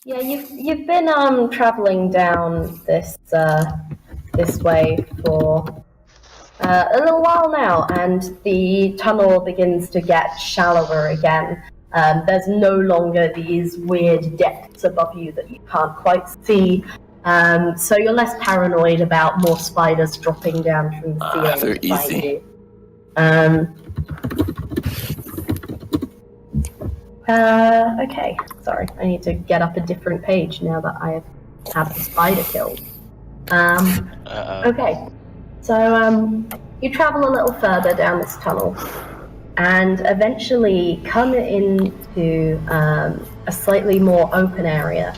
Yeah, you've been traveling down this way for a little while now, and the tunnel begins to get shallower again. There's no longer these weird depths above you that you can't quite see. So you're less paranoid about more spiders dropping down from the ceiling They're to find easy. you. Okay, sorry, I need to get up a different page now that I have the spider killed. Okay, so you travel a little further down this tunnel, and eventually come into a slightly more open area,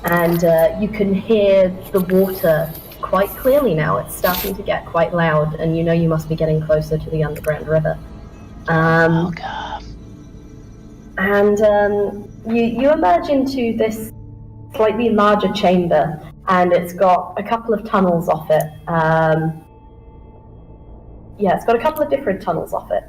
and you can hear the water quite clearly now. It's starting to get quite loud, and you know you must be getting closer to the underground river. Oh god. And you emerge into this slightly larger chamber, and it's got a couple of tunnels off it. It's got a couple of different tunnels off it.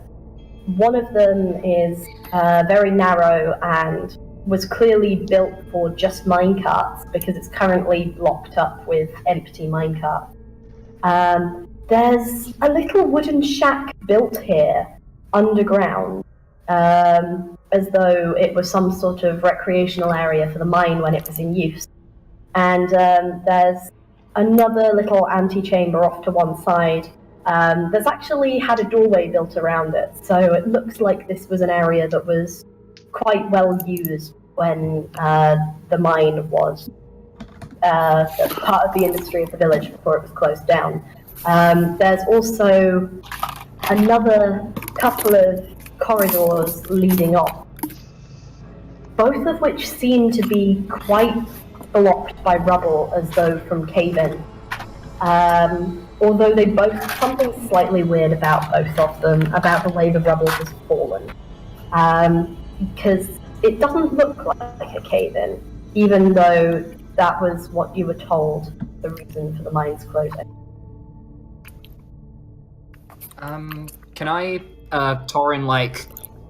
One of them is very narrow and was clearly built for just minecarts because it's currently blocked up with empty minecarts. There's a little wooden shack built here underground, as though it was some sort of recreational area for the mine when it was in use. And there's another little antechamber off to one side that's actually had a doorway built around it, so it looks like this was an area that was quite well used when the mine was part of the industry of the village before it was closed down. There's also another couple of corridors leading off, both of which seem to be quite blocked by rubble as though from cave-in. Although they both something slightly weird about both of them, about the way the rubble has fallen. Because it doesn't look like a cave-in, even though that was what you were told the reason for the mine's closing. Can I, Torinn,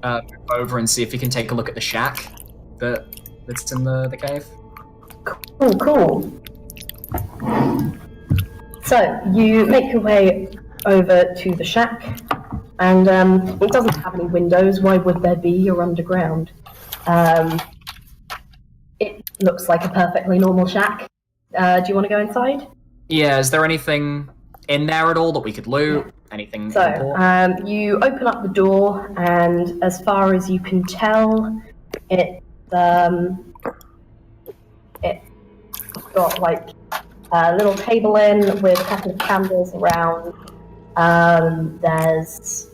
move over and see if you can take a look at the shack that's in the cave? Cool. So, you make your way over to the shack, and it doesn't have any windows. Why would there be? You're underground. It looks like a perfectly normal shack. Do you want to go inside? Yeah, is there anything in there at all that we could loot? Anything important? You open up the door, and as far as you can tell, it's got like a little table in with a couple of candles around. There's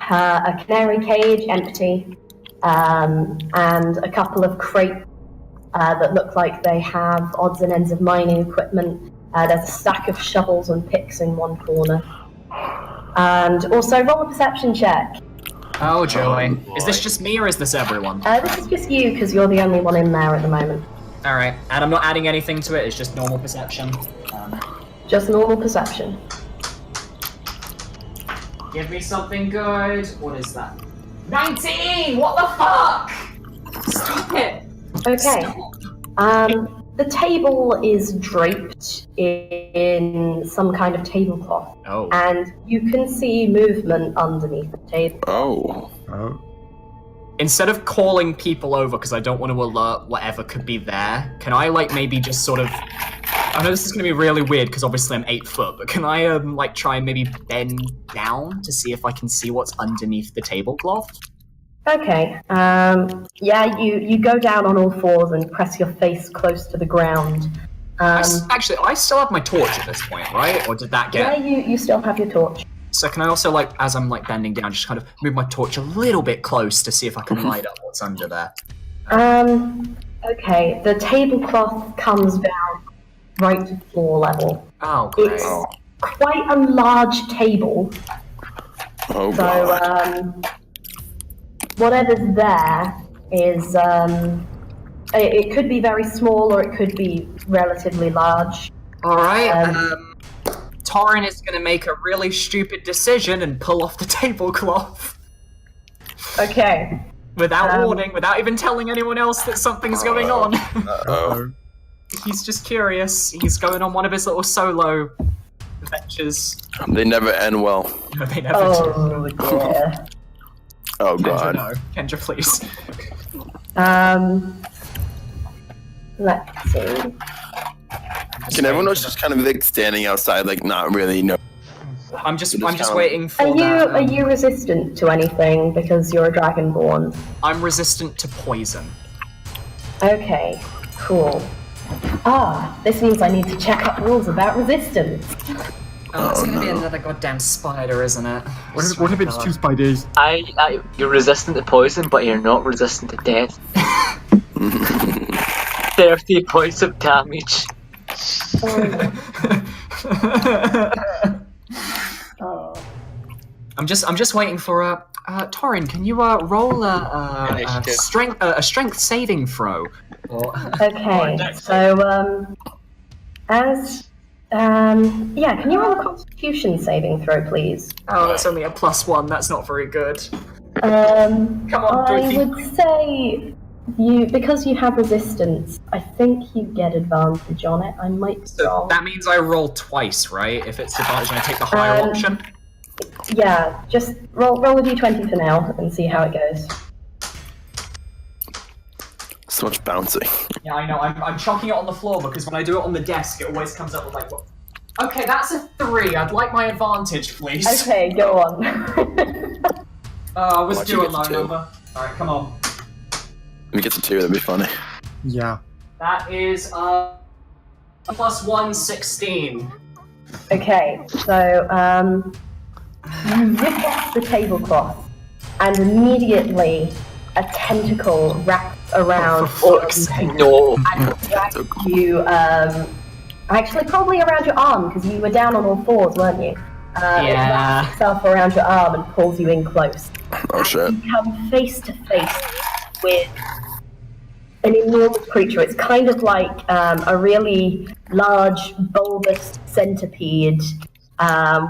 a canary cage, empty, and a couple of crates that look like they have odds and ends of mining equipment. There's a stack of shovels and picks in one corner. And also, roll a perception check. Oh, joy. Is this just me, or is this everyone? This is just you, because you're the only one in there at the moment. Alright, and I'm not adding anything to it, it's just normal perception. Just normal perception. Give me something good. What is that? 19! What the fuck? Stop it! Okay. Stop. The table is draped in some kind of tablecloth. Oh. And you can see movement underneath the table. Oh. Instead of calling people over, because I don't want to alert whatever could be there, can I, maybe just sort of... I know this is going to be really weird, because obviously I'm 8 foot, but can I, try and maybe bend down to see if I can see what's underneath the tablecloth? Okay. You go down on all fours and press your face close to the ground. I still have my torch at this point, right? Or did that get... Yeah, you still have your torch. So can I also, as I'm, bending down, just kind of move my torch a little bit close to see if I can light up what's under there? Okay. The tablecloth comes down right to floor level. Oh, great. It's quite a large table. Oh, God. So, whatever's there is, it could be very small or it could be relatively large. Alright, Torinn is going to make a really stupid decision and pull off the tablecloth. Okay. Without warning, without even telling anyone else that something's going on. Oh. He's just curious. He's going on one of his little solo adventures. They never end well. No, they never do. Oh dear. Oh Kendra, god. no. Kendra, please. Let's see. Can everyone else just kind of like standing outside, like not really know? I'm just kinda- waiting for Are that. you resistant to anything because you're a dragonborn? I'm resistant to poison. Okay, cool. This means I need to check up rules about resistance. Oh, it's gonna be another goddamn spider, isn't it? What if it's 2 spiders? You're resistant to poison, but you're not resistant to death. 30 points of damage. Oh. I'm just waiting for Torinn, can you roll a strength saving throw? Okay, so can you roll a Constitution saving throw, please? Oh, that's only a +1. That's not very good. Come on, I Dorothy. would say because you have resistance, I think you get advantage on it. I might be So wrong. that means I roll twice, right? If it's advantage, I take the higher option. Yeah, just roll a d20 for now and see how it goes. So much bouncing. Yeah, I know. I'm chucking it on the floor because when I do it on the desk, it always comes up with like, what? Okay, that's a 3. I'd like my advantage, please. Okay, go on. I was Why'd you doing get low to 2? number. Alright, come on. If we get to 2, that'd be funny. Yeah. That is +1, 16. Okay, so you rip off the tablecloth, and immediately a tentacle wraps around No. and drags you, actually probably around your arm, because you were down on all fours, weren't you? It wraps itself around your arm and pulls you in close. Oh shit. You come face to face with an enormous creature. It's kind of like a really large, bulbous centipede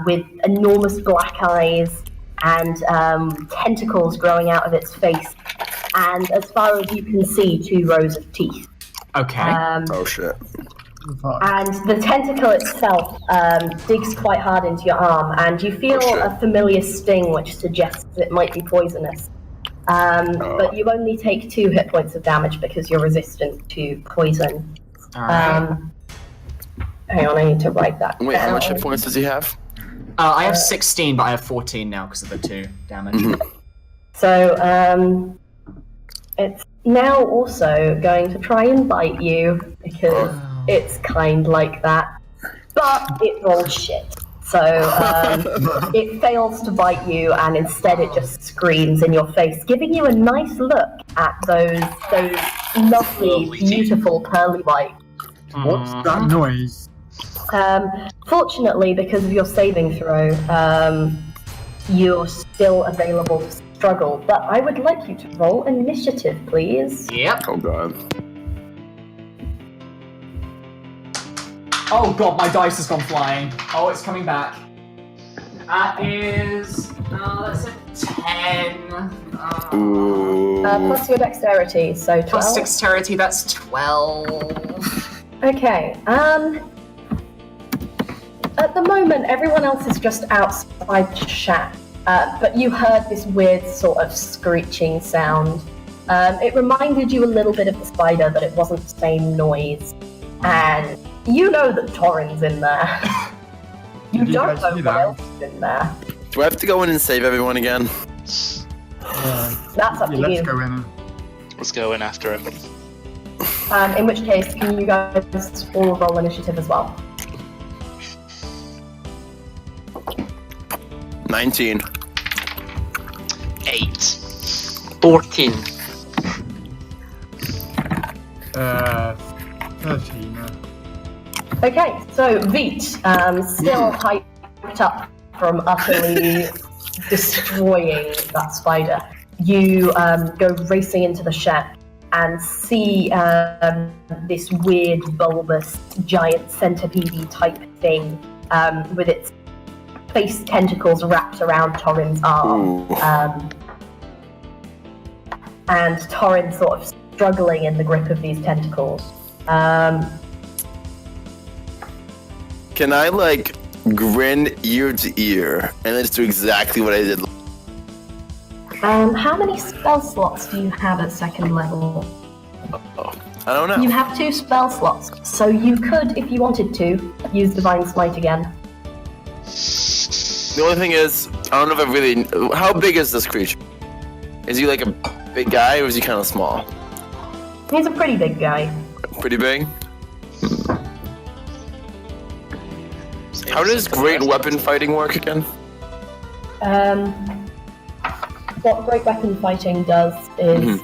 with enormous black eyes and tentacles growing out of its face. And as far as you can see, 2 rows of teeth. Okay. Oh shit. And the tentacle itself digs quite hard into your arm, and you feel a familiar sting which suggests it might be poisonous. But you only take 2 hit points of damage because you're resistant to poison. Alright. Hang on, I need to write that Wait, how down. much hit points does he have? I have 16, but I have 14 now because of the 2 damage. So, it's now also going to try and bite you because it's kind like that. But it rolls shit. So, it fails to bite you, and instead it just screams in your face, giving you a nice look at those lovely, beautiful pearly whites. What's that noise? Fortunately, because of your saving throw, you're still available to struggle, but I would like you to roll initiative, please. Yep. Oh god. Oh god, my dice has gone flying. Oh, it's coming back. That is... that's a 10. Ooh. Plus your dexterity, so 12. Plus dexterity, that's 12. Okay, at the moment, everyone else is just outside the shack, but you heard this weird sort of screeching sound. It reminded you a little bit of the spider, but it wasn't the same noise. And you know that Torinn's in there. You Did you don't guys know see what that? else is in there. Do I have to go in and save everyone again? That's up to Let's you. go in. Let's go in after him. In which case, can you guys all roll initiative as well? 19. 8. 14. 13. Okay, so Veet, still hyped up from utterly destroying that spider, you go racing into the shack and see this weird, bulbous, giant centipede type thing with its face tentacles wrapped around Torinn's arm. Ooh. and Torinn sort of struggling in the grip of these tentacles. Can I, like, grin ear to ear and then just do exactly what I did? How many spell slots do you have at second level? I don't know. You have 2 spell slots, so you could, if you wanted to, use Divine Smite again. The only thing is, I don't know if I really... How big is this creature? Is he like a big guy or is he kind of small? He's a pretty big guy. Pretty big? How does great weapon fighting work again? What great weapon fighting does is,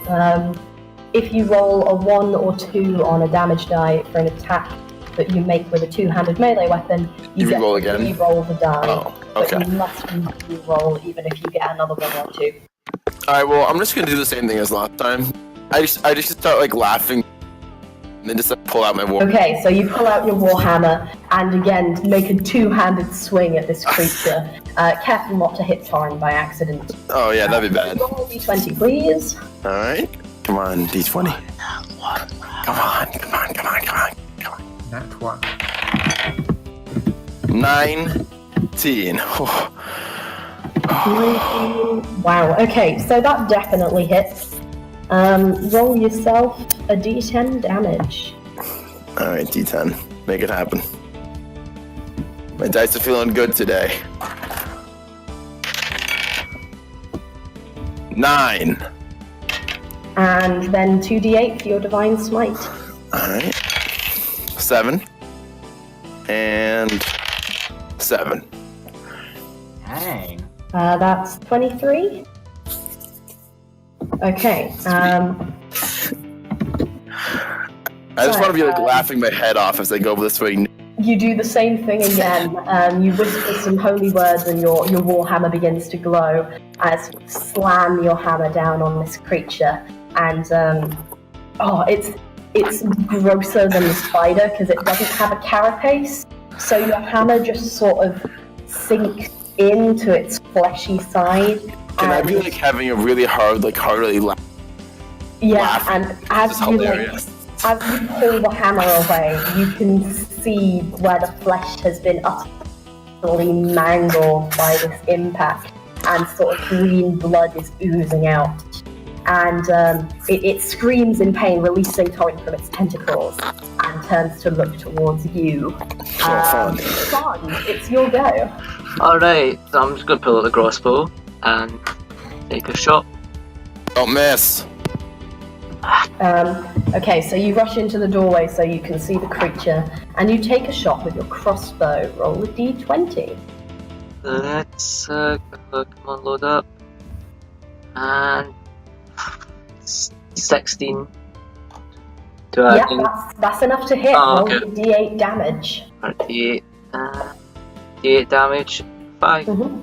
if you roll a 1 or 2 on a damage die for an attack that you make with a 2-handed melee weapon, you get re-roll to again? re-roll the die. Oh, okay. But you must re-roll even if you get another 1 or 2. Alright, well, I'm just gonna do the same thing as last time. I just start, like, laughing, and then just pull out my war. Okay, so you pull out your warhammer, and again, make a 2-handed swing at this creature. Careful not to hit Torinn by accident. Oh, yeah, that'd be bad. Roll d20, please. Alright. Come on, D20. Come on. That one. 19. Wow, okay, so that definitely hits. Roll yourself a d10 damage. Alright, D10. Make it happen. My dice are feeling good today. 9. And then 2d8 for your Divine Smite. Alright. 7. And 7. Dang. That's 23. Okay, I just want to be like laughing my head off as I go this way. you do the same thing again. You whisper some holy words and your warhammer begins to glow as you slam your hammer down on this creature. And it's grosser than the spider because it doesn't have a carapace. So your hammer just sort of sinks into its fleshy side. Can I be like having a really hard, like heartily laugh? Yeah, laughing? and as you pull the hammer away, you can see where the flesh has been utterly mangled by this impact, and sort of green blood is oozing out. And it screams in pain, releasing Torinn from its tentacles, and turns to look towards you. Fun. It's your go. Alright, so I'm just gonna pull out the crossbow and take a shot. Don't miss. Okay, so you rush into the doorway so you can see the creature, and you take a shot with your crossbow. Roll a d20. Let's come on, load up. And 16. That's enough to hit. Oh, Roll okay. a d8 damage. D8, D8 damage. 5. Mm-hmm.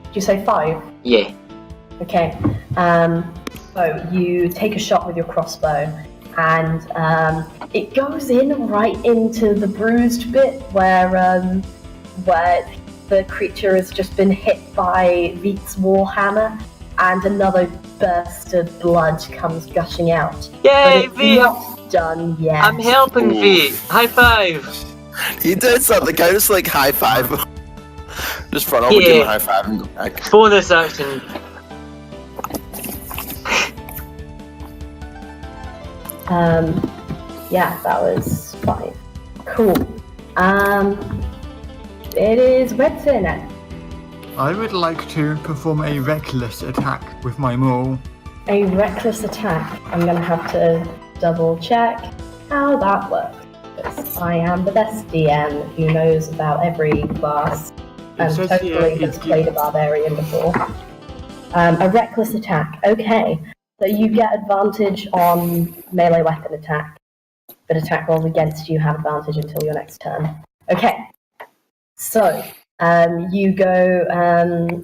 Did you say 5? Yeah. Okay. So you take a shot with your crossbow, and it goes in right into the bruised bit where the creature has just been hit by Veet's warhammer, and another burst of blood comes gushing out. Yay, but it's Veet! not done yet. I'm helping Veet. High five. He did something. Can I just like high five him? Just run over, give him a high five, and go back. Bonus action. Yeah, that was fine. Cool. It is Redfin. I would like to perform a reckless attack with my maul. A reckless attack. I'm gonna have to double check how that works, because I am the best DM who knows about every class and says totally here has played a barbarian before. A reckless attack. Okay, so you get advantage on melee weapon attack, but attack rolls against you have advantage until your next turn. Okay, so you go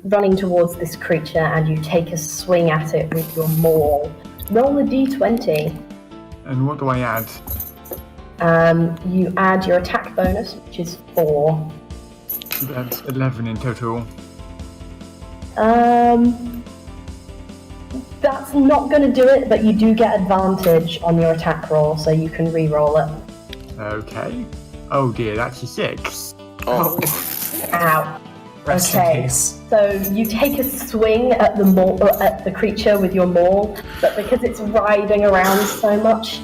running towards this creature and you take a swing at it with your maul. Roll a d20. And what do I add? You add your attack bonus, which is 4. That's 11 in total. That's not going to do it, but you do get advantage on your attack roll, so you can re-roll it. Okay. Oh dear, that's a 6. Oh. Ow. Rest in Okay, peace. so you take a swing at the creature with your maul, but because it's riding around so much,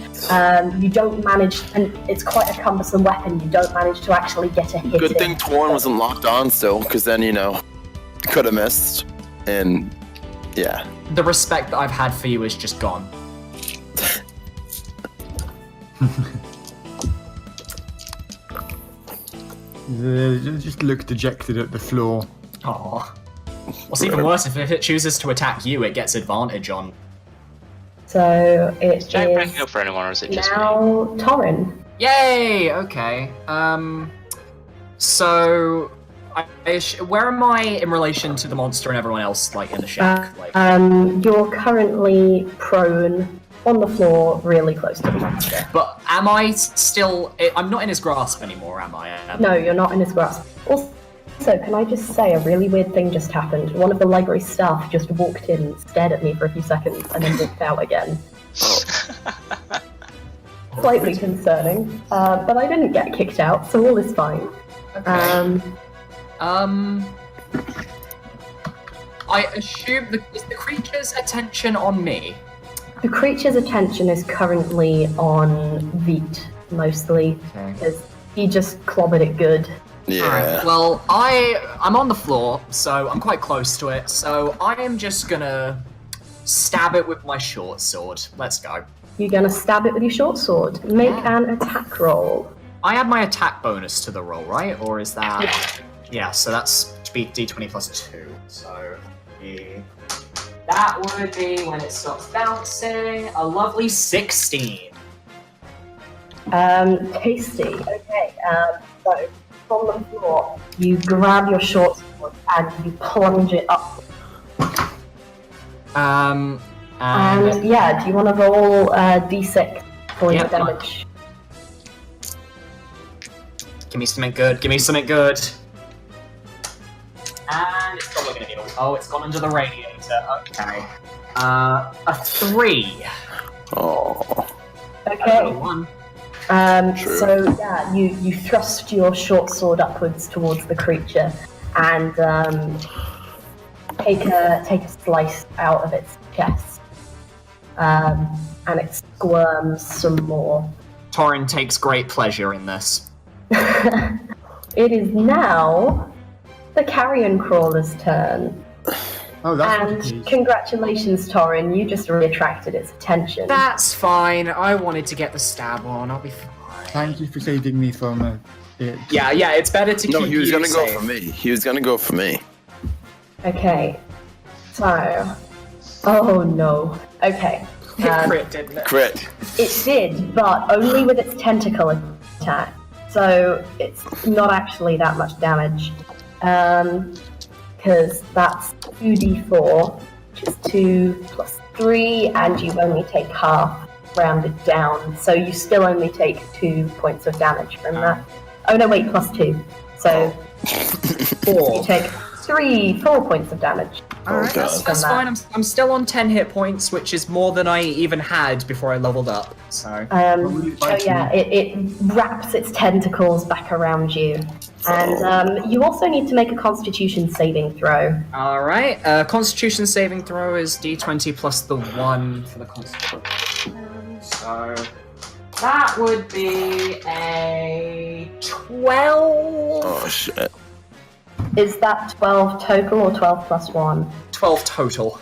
you don't manage, and it's quite a cumbersome weapon, you don't manage to actually get a hit Good in. thing Torinn wasn't locked on still, because then, could have missed. And, yeah. The respect that I've had for you is just gone. Just look dejected at the floor. Aww. What's even worse, if it chooses to attack you, it gets advantage on. So it Jack is breaking up for anyone, or is it just me? now Torinn. Yay! Okay. So, where am I in relation to the monster and everyone else, like, in the shack? You're currently prone on the floor, really close to the monster. But am I still... I'm not in his grasp anymore, am I? No, you're not in his grasp. Also, can I just say a really weird thing just happened? One of the library staff just walked in, stared at me for a few seconds, and then walked out again. Slightly concerning, but I didn't get kicked out, so all is fine. Okay. I assume is the creature's attention on me? The creature's attention is currently on Veet, mostly, Okay. because he just clobbered it good. Yeah. Alright, well, I'm on the floor, so I'm quite close to it, so I am just gonna stab it with my short sword. Let's go. You're gonna stab it with your short sword. Make an attack roll. I add my attack bonus to the roll, right? Or is that... Yeah, so that's to be d20 plus 2. So that would be, when it stops bouncing, a lovely 16. Tasty. Okay, so from the floor, you grab your short sword and you plunge it up. And And yeah, do you want to roll d6 for your Yep. damage? give me something good, give me something good. And it's probably gonna be it's gone under the radiator. Okay. A 3. Oh. Okay. 1. True. So yeah, you thrust your short sword upwards towards the creature and take a slice out of its chest, and it squirms some more. Torinn takes great pleasure in this. It is now the carrion crawler's turn. Oh, that's what it And is. congratulations, Torinn, you just reattracted its attention. That's fine. I wanted to get the stab on. I'll be fine. Thank you for saving me from it. Yeah, it's better to No, keep he was you gonna safe. go for me. He was gonna go for me. Okay, so... Oh no. Okay. Crit, didn't it? Crit. It did, but only with its tentacle attack. So it's not actually that much damage. Because that's 2d4, which is 2 plus 3, and you only take half rounded down. So you still only take 2 points of damage from that. Oh no, wait, plus 2. So 4. you take 4 points of damage. Alright, God. that's fine. I'm still on 10 hit points, which is more than I even had before I leveled up. So So yeah, it wraps its tentacles back around you. And you also need to make a Constitution saving throw. Alright, Constitution saving throw is d20 plus the 1 for the Constitution. So that would be a 12. Oh shit. Is that 12 total or 12 plus 1? 12 total.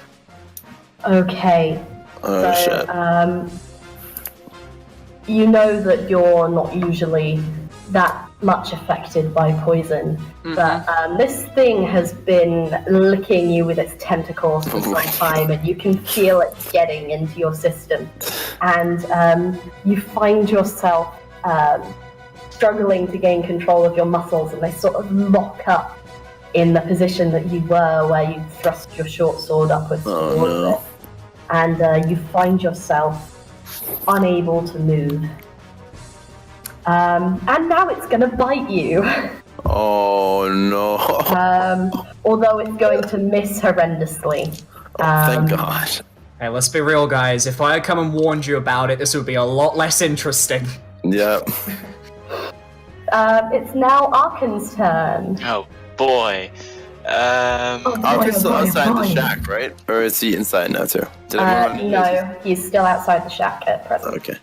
Okay. Oh shit. You know that you're not usually that much affected by poison, but this thing has been licking you with its tentacles for some time, and you can feel it getting into your system. And you find yourself struggling to gain control of your muscles, and they sort of lock up in the position that you were, where you thrust your short sword upwards towards it. And you find yourself unable to move. And now it's going to bite you. Oh no. Although it's going to miss horrendously. Thank God. Hey, let's be real, guys. If I had come and warned you about it, this would be a lot less interesting. Yeah. It's now Arkan's turn. Oh boy. Arkin's still outside the shack, right? Or is he inside now too? Did everyone No, he's still outside the shack at present. Okay.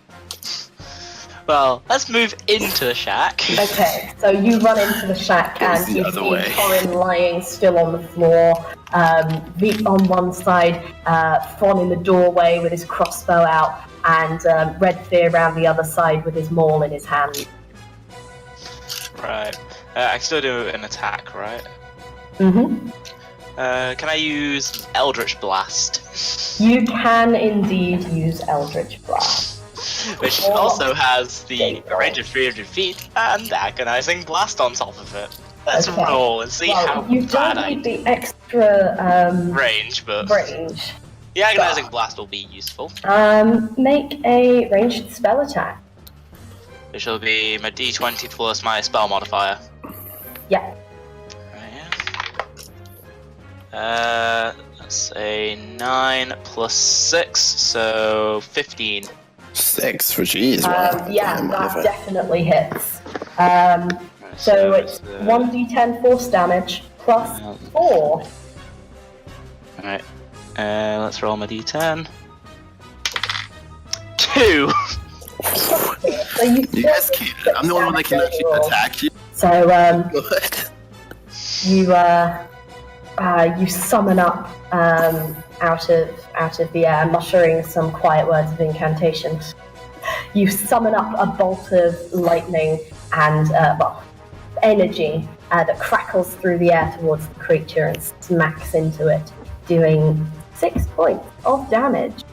Well, let's move into the shack. Okay, so you run into the shack Goes and the you other see way. Torinn lying still on the floor, Veep on one side, Thon in the doorway with his crossbow out, and Redfear around the other side with his maul in his hand. Right. I can still do an attack, right? Mm-hmm. Can I use Eldritch Blast? You can indeed use Eldritch Blast. Which also has the range of 300 feet and Agonizing Blast on top of it. Let's Okay. roll and see how You bad don't I need do. the extra Range, but range. the Agonizing Blast will be useful. Make a ranged spell attack. Which will be my d20 plus my spell modifier. Yeah. That's a 9 plus 6, so 15. 6 for jeez. Wow. Yeah, Damn, that motherfucker. definitely hits. Right, So it's the- 1d10 force damage plus 4. Alright, let's roll my d10. 2! So you You guys can't. I'm the only one that can actually attack you. So Good. you summon up out of the air, muttering some quiet words of incantation. You summon up a bolt of lightning and energy that crackles through the air towards the creature and smacks into it, doing 6 points of damage.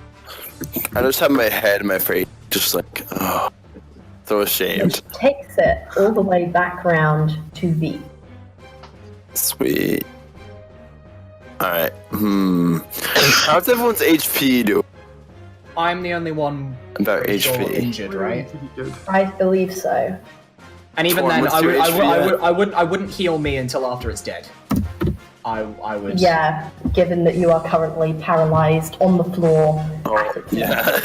I just have my head in my face, just like, oh, so ashamed. Which takes it all the way back round to V. Sweet. Alright. How's everyone's HP do? I'm the only one About still HP. injured, right? I believe so. And even Torinn, then, what's your HP I wouldn't heal me until after it's dead. I would. Yeah, given that you are currently paralyzed on the floor. Oh, yeah.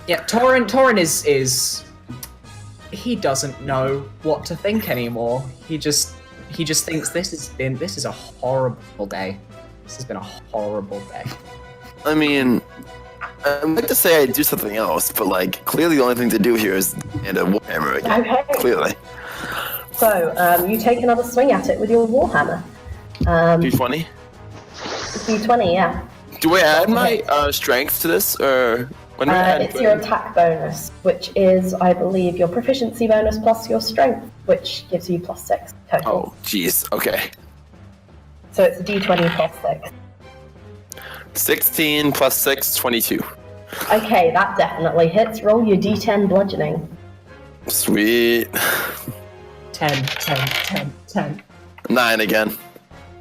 Yeah, Torinn is he doesn't know what to think anymore. He just thinks this is a horrible day. This has been a horrible day. I mean, I'd like to say I'd do something else, but like, clearly the only thing to do here is end a warhammer again. Okay. Clearly. So, you take another swing at it with your warhammer. D20? D20, yeah. Do I add my strength to this, or when do I add It's your attack bonus, which is, I believe, your proficiency bonus plus your strength, which gives you plus 6 total. Oh, jeez. Okay. So it's a D20 plus 6. 16 plus 6, 22. Okay, that definitely hits. Roll your D10 bludgeoning. Sweet. 10. 9 again.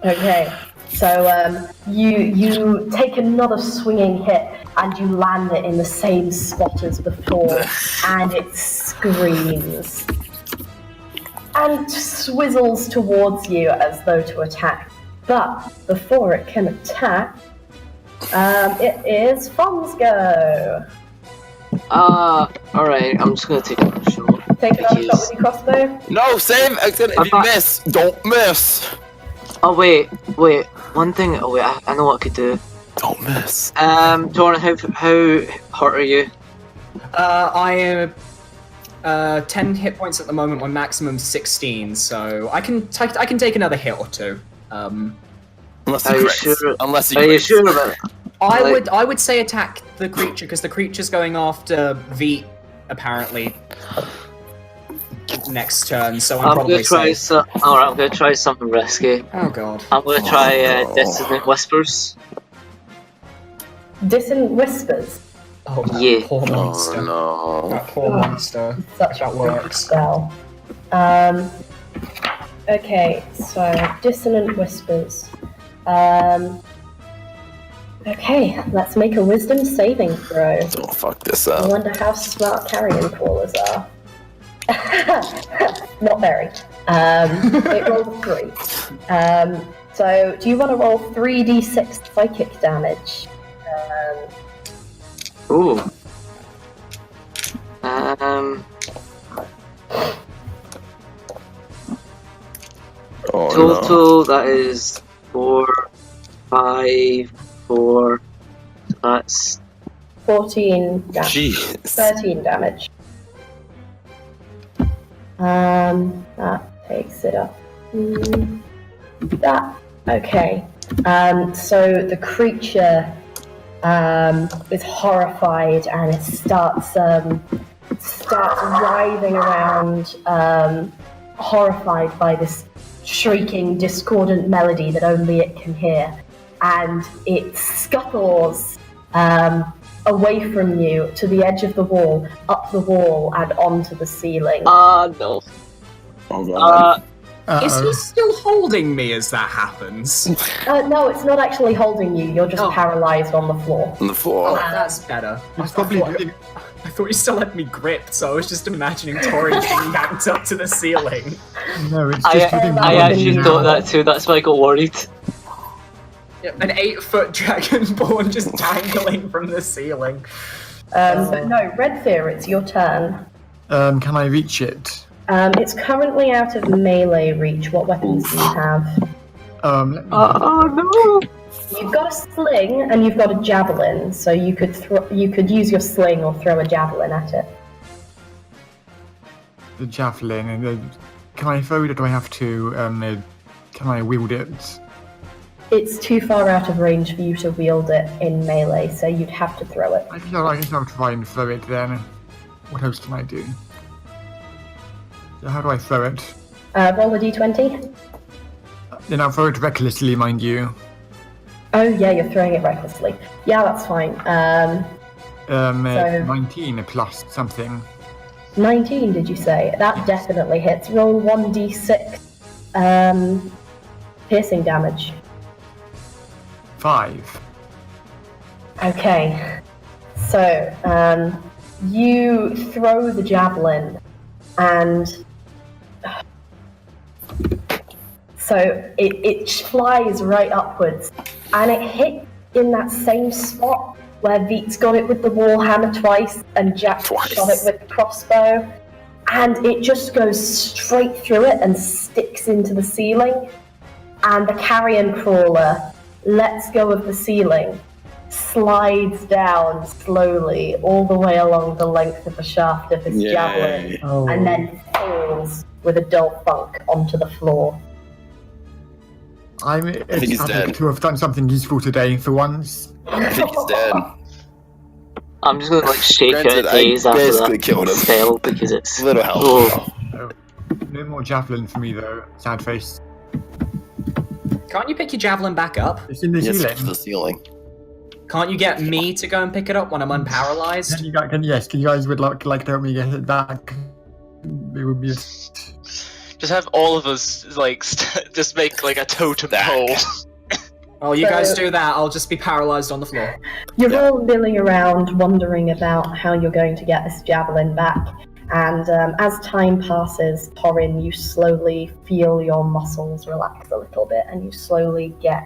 Okay, so you take another swinging hit and you land it in the same spot as before, and it screams and swizzles towards you as though to attack. But before it can attack, it is Fon's go. Alright, I'm just gonna take a shot. Take another shot with your crossbow. No, save! If you miss, don't miss! Oh wait, one thing, I know what I could do. Don't miss. Torinn, how hurt are you? I am 10 hit points at the moment. My maximum 16, so I can take another hit or two. Unless he Are you crits. sure? Unless he Are you crits. sure about it? I would say attack the creature because the creature's going after V apparently next turn. So I'm I'm probably gonna try safe. I'm gonna try something risky. Oh god. I'm gonna try Oh. Dissonant Whispers. Dissonant Whispers. Oh that Yeah. poor monster. Oh no. That poor monster. Such That a works. spell. Okay, so Dissonant Whispers. Okay, let's make a Wisdom saving throw. Don't fuck this I up. wonder how smart carrion crawlers are. Not very. It rolled 3. So, do you want to roll 3d6 psychic damage Ooh. Oh, Total, that is 4, 5, 4. That's 14 no. damage. Jeez. 13 damage. That takes it up. That okay. So the creature is horrified and it starts writhing around, horrified by this shrieking, discordant melody that only it can hear, and it scuttles away from you to the edge of the wall, up the wall, and onto the ceiling. no. Oh, God. Is he still holding me as that happens? No, it's not actually holding you. You're just paralyzed on the floor. On the floor. Oh, that's better. It's probably I thought he still had me gripped, so I was just imagining Torinn being yanked up to the ceiling. no. It's just I actually thought that too. That's why I got worried. An 8-foot dragonborn just dangling from the ceiling. But no, Red Fear, it's your turn. Can I reach it? It's currently out of melee reach. What weapons do you have? Let me Oh no! You've got a sling and you've got a javelin, so you could use your sling or throw a javelin at it. the javelin. And can I throw it, or do I have to? Can I wield it? It's too far out of range for you to wield it in melee, so you'd have to throw it. I guess I'll try and throw it then. What else can I do? So how do I throw it? Roll a d20. Then I'll throw it recklessly, mind you. Oh yeah, you're throwing it recklessly. Yeah, that's fine. 19 plus something. 19, did you say? That definitely hits. Roll 1d6 piercing damage. 5. Okay. So, you throw the javelin, and so it flies right upwards, and it hit in that same spot where Veet's got it with the warhammer twice, and Jack shot it with the crossbow, and it just goes straight through it and sticks into the ceiling, and the carrion crawler lets go of the ceiling, slides down slowly all the way along the length of the shaft of his javelin, and then falls with a dull thunk onto the floor. I'm ecstatic to have done something useful today for once. I think he's dead. I'm just gonna shake Granted, out days I after basically that killed him. spell because it's Little help. Oh. No more javelin for me though. Sad face. Can't you pick your javelin back up? It's in the Yes, ceiling. to the ceiling. Can't you get me to go and pick it up when I'm unparalyzed? Can you guys would like to help me get it back? It would be. Just have all of us just make like a totem pole. Oh, you guys do that. I'll just be paralyzed on the floor. You're all milling around, wondering about how you're going to get this javelin back. And as time passes, Torinn, you slowly feel your muscles relax a little bit, and you slowly get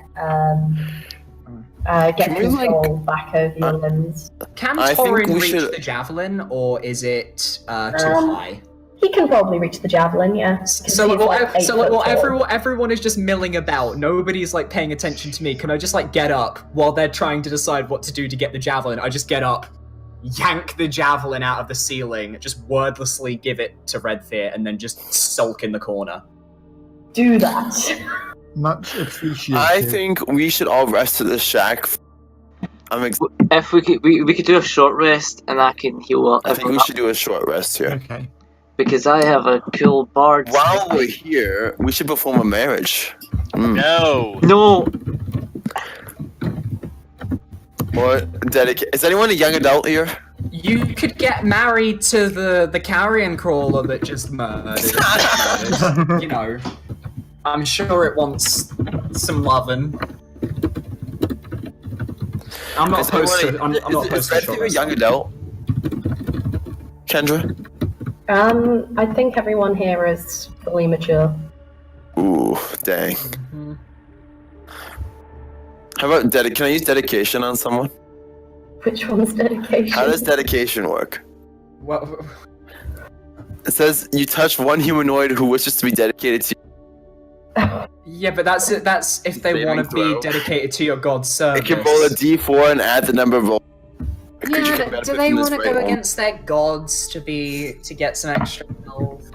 control back over your limbs. Can I think Torinn we reach should- the javelin, or is it too high? He can probably reach the javelin, yeah. So, everyone is just milling about. Nobody's like paying attention to me. Can I just like get up while they're trying to decide what to do to get the javelin? I just get up, yank the javelin out of the ceiling, just wordlessly give it to Redfear, and then just sulk in the corner. Do that. Much appreciated. I think we should all rest at this shack. If we could do a short rest and I can heal up. I think we should do a short rest here. Okay. Because I have a cool bard. While we're here, we should perform a marriage. No. No. What? Dedicate? Is anyone a young adult here? You could get married to the carrion crawler that just murdered. You know, I'm sure it wants some lovin'. I'm not opposed to. I'm not opposed to Is Redfear a young adult? Kendra? I think everyone here is fully mature. Ooh, dang. How about can I use dedication on someone? Which one's dedication? How does dedication work? Well, It says you touch one humanoid who wishes to be dedicated to you. yeah, but that's if they Saving want to be throw. dedicated to your god's service. It can roll a d4 and add the number of rolls. Yeah, but do they want to go against their gods to get some extra health?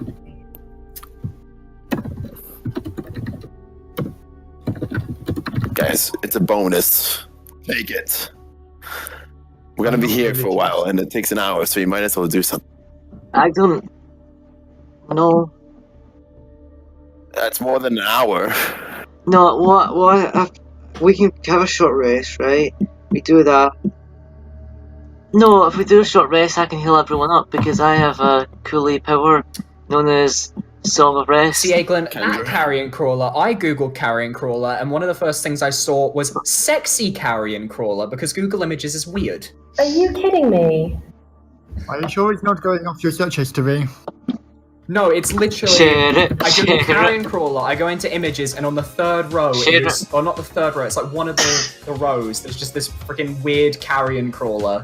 Guys, it's a bonus. Take it. We're gonna be here for a while, and it takes an hour, so you might as well do something. I don't know. That's more than an hour. No, what? We can have a short rest, right? We do that. No, if we do a short rest, I can heal everyone up because I have a coolie power known as Song of Rest. See, Aiglin, Kendra. at Carrion Crawler, I googled Carrion Crawler, and one of the first things I saw was sexy Carrion Crawler because Google Images is weird. Are you kidding me? Are you sure it's not going off your search history? No, it's literally. Share it. I Share Google it. Carrion Crawler, I go into images, and on the third row, Share is, or not the third row, it's like one of the rows, there's just this freaking weird Carrion Crawler.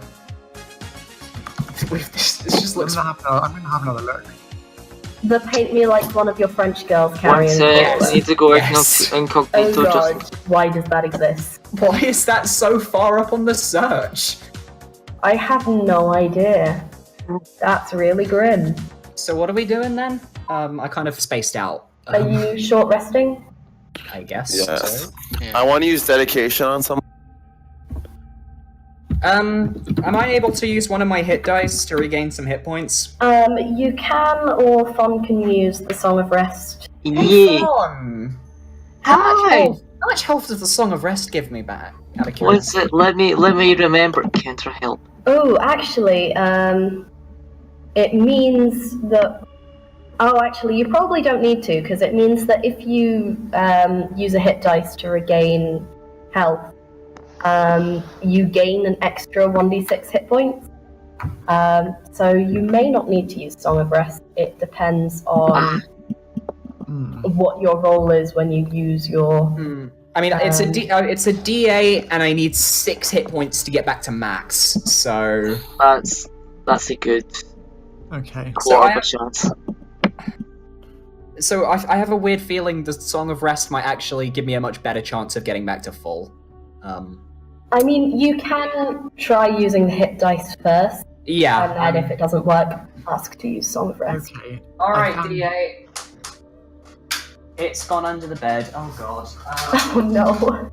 This just looks. I'm gonna have another look. The paint me like one of your French girls One carrying. sec, I need to go Yes. Oh incognito god, just. why does that exist? Why is that so far up on the search? I have no idea. That's really grim. So what are we doing then? I kind of spaced out. Are you short resting? I guess. Yes. So. I want to use dedication on someone. Am I able to use one of my hit dice to regain some hit points? You can, or Thon can use the Song of Rest. Yeah. Hi. How much health does the Song of Rest give me back? Out of What's curiosity. it? Let me remember. Counter help. Oh, actually, it means that. Oh, actually, you probably don't need to, because it means that if you use a hit dice to regain health, you gain an extra 1d6 hit points. So you may not need to use Song of Rest. It depends on what your roll is when you use your. I mean, it's a D8, and I need 6 hit points to get back to max. So That's a good Okay. quarter of a chance. So I have a weird feeling the Song of Rest might actually give me a much better chance of getting back to full. I mean, you can try using the hit dice first, Yeah. and then if it doesn't work, ask to use Song of Rest. Okay. Alright, I can- D8. It's gone under the bed. Oh god. Oh no.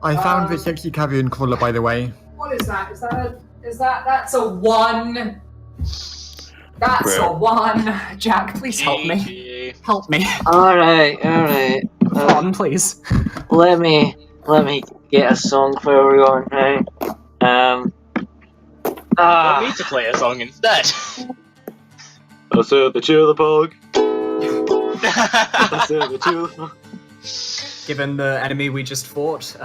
I found the sexy Carrion Crawler, by the way. What is that? That's a 1. That's a 1. Jack, please help me. GG. Help me. Alright. Come on, please. Let me get a song for everyone, right? Want me to play a song instead? I said the chill the pug. I said the chill the pug. Given the enemy we just fought,